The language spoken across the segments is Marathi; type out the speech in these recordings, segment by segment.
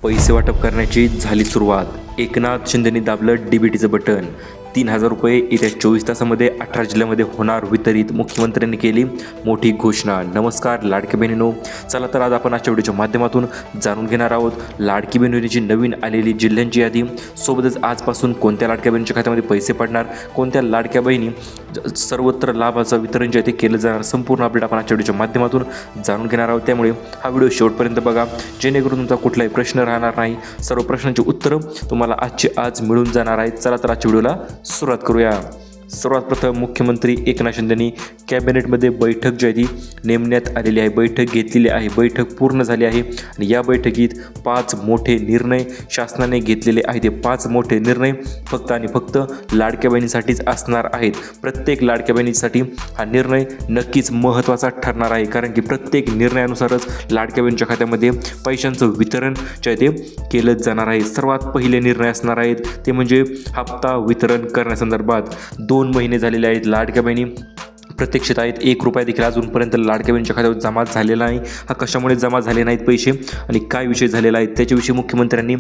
पैसे वाटप करण्याची झाली सुरुवात। एकनाथ शिंदेंनी दाबलं डीबीटीचं बटन। 3,000 रुपये येत्या 24 तासामध्ये 18 जिल्ह्यामध्ये होणार वितरित। मुख्यमंत्र्यांनी केली मोठी घोषणा। नमस्कार लाडकी बहिणींनो, चला तर आज आपण आजच्या व्हिडिओच्या माध्यमातून जाणून घेणार आहोत लाडकी बहीण योजनेची नवीन आलेली जिल्ह्यांची यादी, सोबतच आजपासून कोणत्या लाडक्या बहिणींच्या खात्यामध्ये पैसे पडणार, कोणत्या लाडक्या बहिणी सर्वत्र लाभाचं वितरण जे आहे ते केलं जाणार, संपूर्ण अपडेट आपण आजच्या व्हिडिओच्या माध्यमातून जाणून घेणार आहोत। त्यामुळे हा व्हिडिओ शेवटपर्यंत बघा, जेणेकरून तुमचा कुठलाही प्रश्न राहणार नाही। सर्व प्रश्नांची उत्तरं तुम्हाला आज मिळून जाणार आहेत। चला तर आजच्या व्हिडिओला सुरुवात करूया। सर्वात प्रथम मुख्यमंत्री एकनाथ शिंदेंनी कॅबिनेटमध्ये बैठक जी आहे ती नेमण्यात आलेली आहे, बैठक घेतलेली आहे, बैठक पूर्ण झाली आहे आणि या बैठकीत 5 मोठे निर्णय शासनाने घेतलेले आहेत। ते 5 मोठे निर्णय फक्त आणि फक्त लाडक्या बहिणीसाठीच असणार आहेत। प्रत्येक लाडक्या बहिणीसाठी हा निर्णय नक्कीच महत्त्वाचा ठरणार आहे, कारण की प्रत्येक निर्णयानुसारच लाडक्या बहिणीच्या खात्यामध्ये पैशांचं वितरण जे आहे ते केलं जाणार आहे। सर्वात पहिले निर्णय असणार आहेत ते म्हणजे हप्ता वितरण करण्यासंदर्भात। 2 महिने झालेले आहेत, लाडक्या बहिणी प्रतीक्षेत आहेत। 1 रुपया देखील अजूनपर्यंत लाडक्या बहिणीच्या खात्यावर जमा झालेला नाही। हा कशामुळे जमा झाले नाहीत पैसे आणि काय विषय झालेला आहे त्याच्याविषयी मुख्यमंत्र्यांनी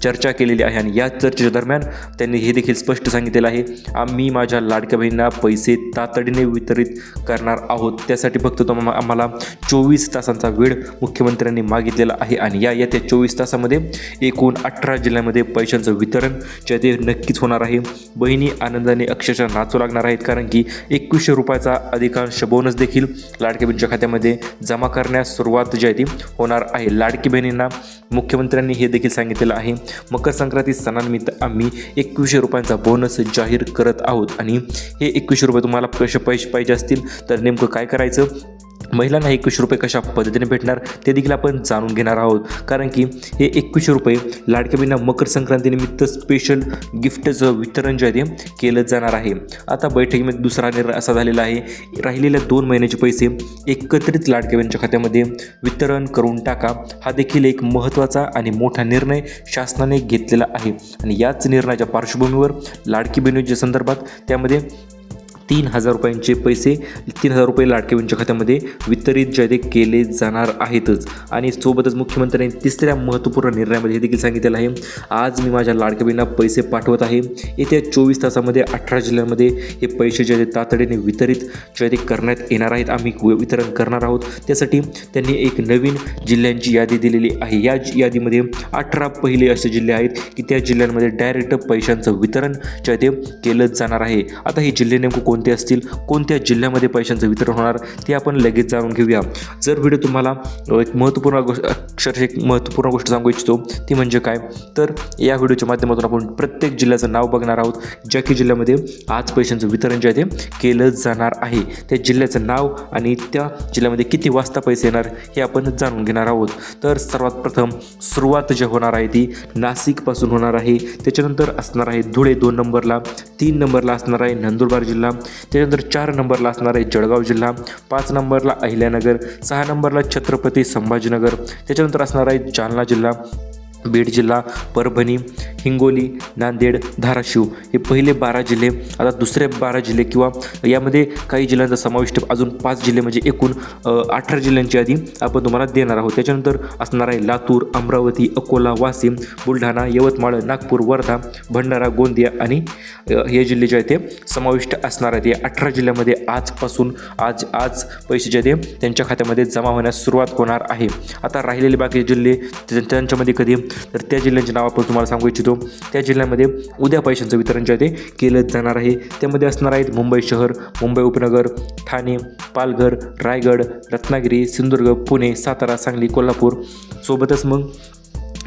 चर्चा केलेली आहे आणि या चर्चेच्या दरम्यान त्यांनी हे देखील स्पष्ट सांगितलेलं आहे, आम्ही माझ्या लाडक्या बहिणींना पैसे तातडीने वितरित करणार आहोत। त्यासाठी फक्त आम्हाला 24 तासांचा वेळ मुख्यमंत्र्यांनी मागितलेला आहे आणि येत्या 24 तासामध्ये एकूण 18 जिल्ह्यांमध्ये पैशांचं वितरण जे ते नक्कीच होणार आहे। बहिणी आनंदाने अक्षरशः नाचू लागणार आहेत, कारण की 2100 रुपयाचा अधिकांश बोनस देखील लाडकी बहिणीच्या खात्यामध्ये जमा करण्यास सुरुवात जी आहे ती होणार आहे। लाडकी बहिणींना मुख्यमंत्र्यांनी हे देखील सांगितलेलं आहे, मकर संक्रांती सणानिमित्त आम्ही 2100 रुपयांचा बोनस जाहीर करत आहोत आणि हे 2100 रुपये तुम्हाला कसे पैसे पाहिजे असतील तर नेमकं काय करायचं, महिलांना 2100 रुपये कशा पद्धतीने भेटणार ते देखील आपण जाणून घेणार आहोत। कारण की हे 2100 रुपये लाडक्या बहिणींना मकर संक्रांतीनिमित्त स्पेशल गिफ्टचं वितरण जे आहे ते केलं जाणार आहे। आता बैठकीमध्ये दुसरा निर्णय असा झालेला आहे, राहिलेल्या 2 महिन्याचे पैसे एकत्रित लाडक्या बहिणीच्या खात्यामध्ये वितरण करून टाका। हा देखील एक महत्त्वाचा आणि मोठा निर्णय शासनाने घेतलेला आहे आणि याच निर्णयाच्या पार्श्वभूमीवर लाडकी बहीण योजने संदर्भात त्यामध्ये 3,000 रुपयांचे पैसे 3,000 रुपये लाडक्या बहिणीच्या खात्यामध्ये वितरित जे आहे ते केले जाणार आहेतच। आणि सोबतच मुख्यमंत्र्यांनी तिसऱ्या महत्त्वपूर्ण निर्णयामध्ये हे देखील सांगितलेलं आहे, आज मी माझ्या लाडक्या बहिणींना पैसे पाठवत आहे। येत्या 24 तासामध्ये 18 जिल्ह्यांमध्ये हे पैसे जे आहेत तातडीने वितरित जे आहे ते करण्यात येणार आहेत, आम्ही वितरण करणार आहोत। त्यासाठी त्यांनी एक नवीन जिल्ह्यांची यादी दिलेली आहे। या यादीमध्ये 18 पहिले असे जिल्हे आहेत की त्या जिल्ह्यांमध्ये डायरेक्ट पैशांचं वितरण जे आहे ते केलं जाणार आहे। आता हे जिल्हे नेमकं कोणते असतील, कोणत्या जिल्ह्यामध्ये पैशांचं वितरण होणार ते आपण लगेच जाणून घेऊया। जर व्हिडिओ तुम्हाला एक महत्त्वपूर्ण गोष्ट सांगू इच्छितो ती म्हणजे काय, तर या व्हिडिओच्या माध्यमातून आपण प्रत्येक जिल्ह्याचं नाव बघणार आहोत, ज्या की जिल्ह्यामध्ये आज पैशांचं वितरण जे आहे ते केलं जाणार आहे। त्या जिल्ह्याचं नाव आणि त्या जिल्ह्यामध्ये किती वाजता पैसे येणार हे आपण जाणून घेणार आहोत। तर सर्वात प्रथम सुरुवात जे होणार आहे ती नाशिकपासून होणार आहे, त्याच्यानंतर असणार आहे धुळे 2 नंबरला, 3 नंबरला असणार आहे नंदुरबार जिल्हा, त्याच्यानंतर 4 नंबरला असणार आहे जळगाव जिल्हा, 5 नंबरला अहिल्यानगर, 6 नंबरला छत्रपती संभाजीनगर, त्याच्यानंतर असणार आहे जालना जिल्हा, बीड जिल्हा, परभणी, हिंगोली, नांदेड, धाराशिव हे पहिले 12 जिल्हे। आता दुसरे 12 जिल्हे किंवा यामध्ये काही जिल्ह्यांचा समाविष्ट अजून 5 जिल्हे म्हणजे एकूण 18 जिल्ह्यांची यादी आपण तुम्हाला देणार आहोत। त्याच्यानंतर असणार आहे लातूर, अमरावती, अकोला, वाशिम, बुलढाणा, यवतमाळ, नागपूर, वर्धा, भंडारा, गोंदिया आणि हे जिल्हे जे आहेत ते समाविष्ट असणार आहेत। या 18 जिल्ह्यामध्ये आजपासून आज पैसे जे आहेत त्यांच्या खात्यामध्ये जमा होण्यास सुरुवात होणार आहे। आता राहिलेले बाकी जिल्हे त्यांच्यामध्ये कधी, तर त्या जिल्ह्यांचे नाव आपण तुम्हाला सांगू इच्छितो। त्या जिल्ह्यामध्ये उद्या पैशांचं वितरण जे आहे ते केलं जाणार आहे। त्यामध्ये असणार आहेत मुंबई शहर, मुंबई उपनगर, ठाणे, पालघर, रायगड, रत्नागिरी, सिंधुदुर्ग, पुणे, सातारा, सांगली, कोल्हापूर, सोबतच मग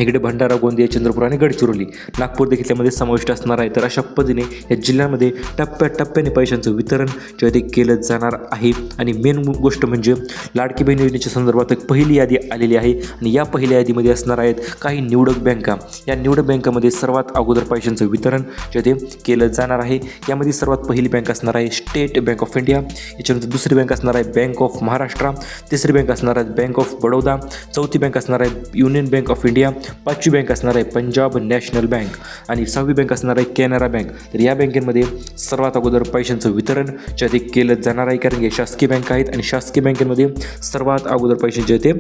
इकडे भंडारा, गोंदिया, चंद्रपूर आणि गडचिरोली, नागपूर देखील त्यामध्ये समाविष्ट असणार आहे। तर अशा पद्धतीने या जिल्ह्यांमध्ये टप्प्याटप्प्याने पैशांचं वितरण जे आहे ते केलं जाणार आहे। आणि मेन गोष्ट म्हणजे लाडकी बहीण योजनेच्या संदर्भात एक पहिली यादी आलेली आहे आणि या पहिल्या यादीमध्ये असणार आहेत काही निवडक बँका। या निवडक बँकामध्ये सर्वात अगोदर पैशांचं वितरण जे ते केलं जाणार आहे। यामध्ये सर्वात पहिली बँक असणार आहे स्टेट बँक ऑफ इंडिया, याच्यानंतर दुसरी बँक असणार आहे बँक ऑफ महाराष्ट्र, तिसरी बँक असणार आहे बँक ऑफ बडोदा, चौथी बँक असणार आहे युनियन बँक ऑफ इंडिया, पाचवी बँक असणार आहे पंजाब नॅशनल बँक आणि सहावी बँक असणार आहे कॅनरा बँक. तर या बँकेमध्ये सर्वात अगोदर पैशांचं वितरण जे ते केलं जाणार आहे, कारण हे शासकीय बँक आहेत आणि शासकीय बँकेमध्ये सर्वात अगोदर पैसे जे ते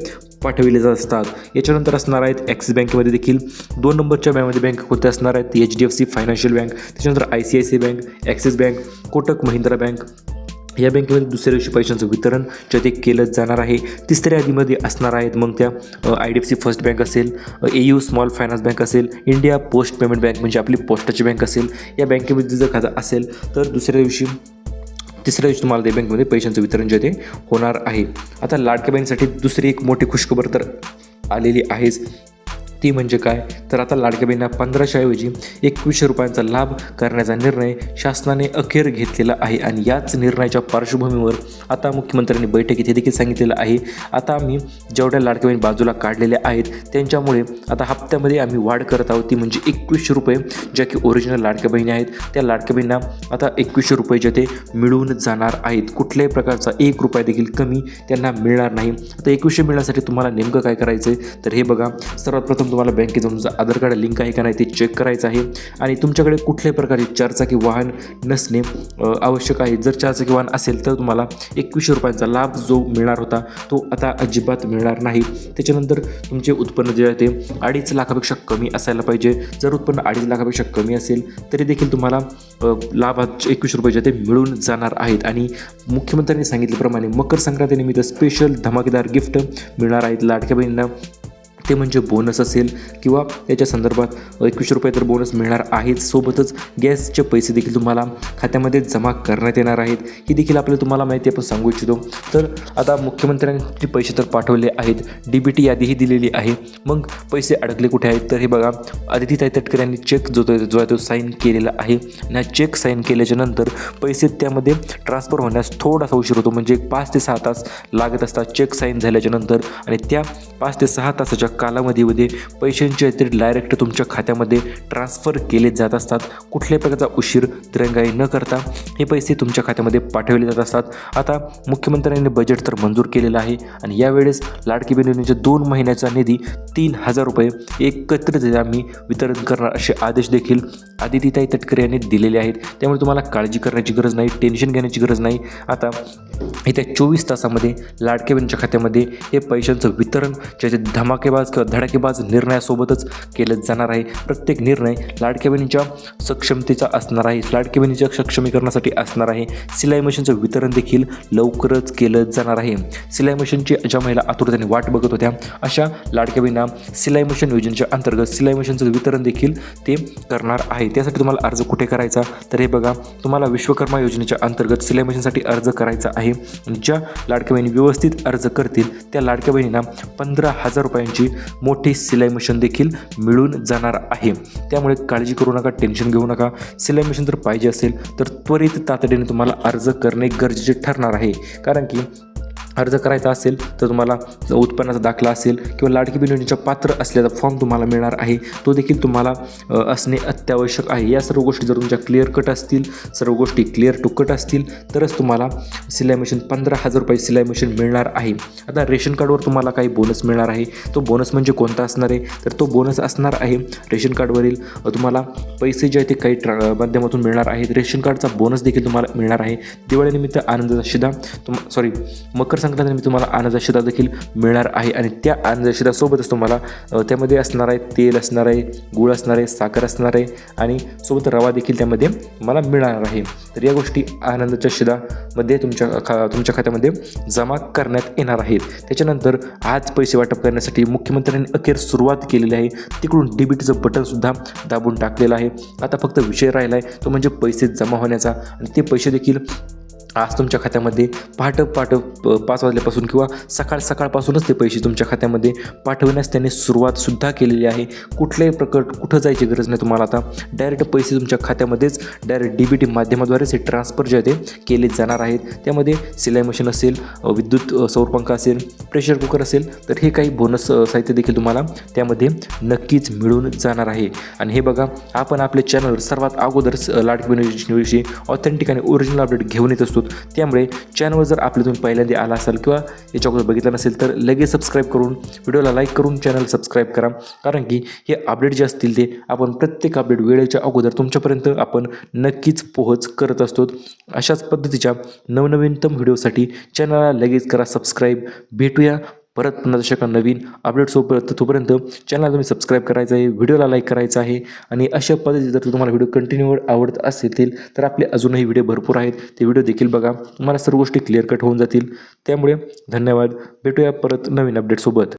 पाठविले जात असतात. याच्यानंतर असणार आहेत ॲक्सिस बँकेमध्ये देखील 2 नंबरच्या बँकेमध्ये बँक कोणत्या असणार आहेत, HDFC फायनान्शियल बँक, त्याच्यानंतर ICICI bank, axis bank, Kotak Mahindra bank. या बँकेमध्ये दुसऱ्या दिवशी पैशांचं वितरण जे ते केलं जाणार आहे. तिसऱ्या यादीमध्ये असणार आहेत मग त्या IDFC फर्स्ट बँक असेल, AU स्मॉल फायनान्स बँक असेल, इंडिया पोस्ट पेमेंट बँक म्हणजे आपली पोस्टाची बँक असेल. या बँकेमध्ये जर खातं असेल तर तिसऱ्या दिवशी तुम्हाला त्या बँकेमध्ये पैशांचं वितरण जे ते होणार आहे. आता लाडक्या बहिणीसाठी दुसरी एक मोठी खुशखबर तर आलेली आहेच. ती म्हणजे काय, तर आता लाडक्या बहिणींना 1500 ऐवजी 2100 रुपयांचा लाभ करण्याचा निर्णय शासनाने अखेर घेतलेला आहे. आणि याच निर्णयाच्या पार्श्वभूमीवर आता मुख्यमंत्र्यांनी बैठकीत हे देखील सांगितलेलं आहे, आता आम्ही जेवढ्या लाडक्या बहिणी बाजूला काढलेल्या आहेत त्यांच्यामुळे आता हप्त्यामध्ये आम्ही वाढ करत आहोत. ती म्हणजे 2100 रुपये, ज्या की ओरिजिनल लाडक्या बहिणी आहेत त्या लाडक्या बहिणींना आता 2100 रुपये जे ते मिळून जाणार आहेत. कुठल्याही प्रकारचा 1 रुपया देखील कमी त्यांना मिळणार नाही. आता 2100 मिळण्यासाठी तुम्हाला नेमकं काय करायचं आहे, तर हे बघा, सर्वात प्रथम तुम्हाला बँकेत जाऊन तुमचं आधार कार्ड लिंक आहे का नाही ते चेक करायचं आहे. आणि तुमच्याकडे कुठल्याही प्रकारचे चारचाकी वाहन नसणे आवश्यक आहे. जर चारचाकी वाहन असेल तर तुम्हाला 2100 रुपयांचा लाभ जो मिळणार होता तो आता अजिबात मिळणार नाही. त्याच्यानंतर तुमचे उत्पन्न जे आहे ते 2.5 लाखापेक्षा कमी असायला पाहिजे. जर उत्पन्न 2.5 लाखापेक्षा कमी असेल तरी देखील तुम्हाला लाभात 2100 रुपये जे ते मिळून जाणार आहेत. आणि मुख्यमंत्र्यांनी सांगितल्याप्रमाणे मकर संक्रांतीनिमित्त स्पेशल धमाकेदार गिफ्ट मिळणार आहेत लाडक्या बहिणींना. ते म्हणजे बोनस असेल किंवा त्याच्या संदर्भात 2100 रुपये तर बोनस मिळणार आहेत. सोबतच गॅसचे पैसे देखील तुम्हाला खात्यामध्ये जमा करण्यात येणार आहेत. ही देखील आपल्याला तुम्हाला माहिती आपण सांगू इच्छितो. तर आता मुख्यमंत्र्यांनी पैसे तर पाठवले आहेत, DBT यादीही दिलेली आहे. मग पैसे अडकले कुठे आहेत, तर हे बघा, आदितीताई तटकरे यांनी चेक जो आहे तो साईन केलेला आहे. आणि हा चेक साईन केल्याच्या नंतर पैसे त्यामध्ये ट्रान्सफर होण्यास थोडासा उशीर होतो, म्हणजे 5 ते 6 तास लागत असतात चेक साईन झाल्याच्या नंतर. आणि त्या 5 ते 6 तासाच्या कालावधीमध्ये पैशांचे ते डायरेक्ट तुमच्या खात्यामध्ये ट्रान्सफर केले जात असतात. कुठल्याही प्रकारचा उशीर दिरंगाई न करता हे पैसे तुमच्या खात्यामध्ये पाठवले जात असतात. आता मुख्यमंत्र्यांनी बजेट तर मंजूर केलेलं आहे आणि यावेळेस लाडकी बहिणींच्या 2 महिन्याचा निधी 3000 रुपये एकत्रित आम्ही वितरण करणार असे आदेश देखील आदितीताई तटकरे यांनी दिलेले आहेत. त्यामुळे तुम्हाला काळजी करण्याची गरज नाही, टेन्शन घेण्याची गरज नाही. आता येत्या 24 तासामध्ये लाडक्या बहिणींच्या खात्यामध्ये हे पैशांचं वितरण जे धमाकेबाज किंवा धडाकेबाज निर्णयासोबतच केलं जाणार आहे. प्रत्येक निर्णय लाडक्या बहिणींच्या सक्षमतेचा असणार आहे, लाडक्या बहिणीच्या सक्षमीकरणासाठी असणार आहे. सिलाई मशीनचं वितरण देखील लवकरच केलं जाणार आहे. सिलाई मशीनची ज्या महिला आतुरतेने वाट बघत होत्या अशा लाडक्या बहिणींना सिलाई मशीन योजनेच्या अंतर्गत सिलाई मशीनचं वितरण देखील ते करणार आहे. त्यासाठी तुम्हाला अर्ज कुठे करायचा, तर हे बघा, तुम्हाला विश्वकर्मा योजनेच्या अंतर्गत सिलाई मशीनसाठी अर्ज करायचा आहे. ज्या लाडक्या बहिणी व्यवस्थित अर्ज करतील त्या लाडक्या बहिणींना 15,000 रुपयांची मोठी सिलाई मशीन देखील मिळून जाणार आहे. त्यामुळे काळजी करू नका, टेन्शन घेऊ नका. सिलाई मशीन जर पाहिजे असेल तर त्वरित तातडीने तुम्हाला अर्ज करणे गरजेचे ठरणार आहे. कारण की अर्ज करायचा असेल तर तुम्हाला उत्पन्नाचा दाखला असेल किंवा लाडकी बहीण योजनेच्या पात्र असल्याचा फॉर्म तुम्हाला मिळणार आहे, तो देखील तुम्हाला असणे अत्यावश्यक आहे. या सर्व गोष्टी जर तुमच्या क्लिअर कट असतील, सर्व गोष्टी क्लिअर टू कट असतील तरच तुम्हाला सिलाई मशीन 15,000 रुपये सिलाई मशीन मिळणार आहे. आता रेशन कार्डवर तुम्हाला काही बोनस मिळणार आहे. तो बोनस म्हणजे कोणता असणार आहे, तर तो बोनस असणार आहे रेशन कार्डवरील तुम्हाला पैसे जे आहेत ते काही माध्यमातून मिळणार आहेत. रेशन कार्डचा बोनस देखील तुम्हाला मिळणार आहे. दिवाळीनिमित्त आनंदाचा शिधा मकर संक्रांतीनिमित्त तुम्हाला आनंदाचा शिधा देखील मिळणार आहे. आणि त्या आनंदाच्या शिधासोबतच तुम्हाला त्यामध्ये असणार आहे तेल असणार आहे, गूळ असणार आहे, साखर असणार आहे आणि सोबत रवा देखील त्यामध्ये तुम्हाला मिळणार आहे. तर या गोष्टी आनंदाच्या शिधामध्ये तुमच्या खात्यामध्ये जमा करण्यात येणार आहेत. त्याच्यानंतर आज पैसे वाटप करण्यासाठी मुख्यमंत्र्यांनी अखेर सुरुवात केलेली आहे. तिकडून DBTचं बटनसुद्धा दाबून टाकलेलं आहे. आता फक्त विषय राहिला आहे तो म्हणजे पैसे जमा होण्याचा. आणि ते पैसे देखील आज तुमच्या खात्यामध्ये पहाटे 5 वाजल्यापासून किंवा सकाळपासूनच ते पैसे तुमच्या खात्यामध्ये पाठवण्यास त्यांनी सुरुवातसुद्धा केलेली आहे. कुठल्याही कुठं जायची गरज नाही तुम्हाला. आता डायरेक्ट पैसे तुमच्या खात्यामध्येच डायरेक्ट DBT माध्यमाद्वारेच हे ट्रान्सफर जे आहे ते केले जाणार आहेत. त्यामध्ये सिलाई मशीन असेल, विद्युत सौरपंखा असेल, प्रेशर कुकर असेल, तर हे काही बोनस साहित्य देखील तुम्हाला त्यामध्ये नक्कीच मिळून जाणार आहे. आणि हे बघा, आपण आपल्या चॅनलवर सर्वात अगोदर लाडकी बहीण योजनेविषयी ऑथेंटिक आणि ओरिजिनल अपडेट घेऊन येत असतो. त्यामुळे चॅनलवर जर आपले तुम्ही पहिल्यांदा आला असाल किंवा याच्या अगोदर बघितलं नसेल तर लगेच सबस्क्राईब करून व्हिडिओला लाईक करून चॅनल सबस्क्राईब करा, कारण की हे अपडेट जे असतील ते आपण प्रत्येक अपडेट वेळेच्या अगोदर तुमच्यापर्यंत आपण नक्कीच पोहोच करत असतो. अशाच पद्धतीच्या नवनवीनतम व्हिडिओसाठी चॅनलला लगेच करा सबस्क्राईब. भेटूया परत पुन्हा तशा नवीन अपडेट्सोबत. तोपर्यंत चॅनलला तुम्ही सबस्क्राईब करायचं आहे, व्हिडिओला लाईक करायचं आहे. आणि अशा पद्धतीचे जर तुम्हाला व्हिडिओ कंटिन्यू आवडत असतील तर आपले अजूनही व्हिडिओ भरपूर आहेत, ते व्हिडिओ देखील बघा. तुम्हाला सर्व गोष्टी क्लिअर कट होऊन जातील. त्यामुळे धन्यवाद. भेटूया परत नवीन अपडेटसोबत.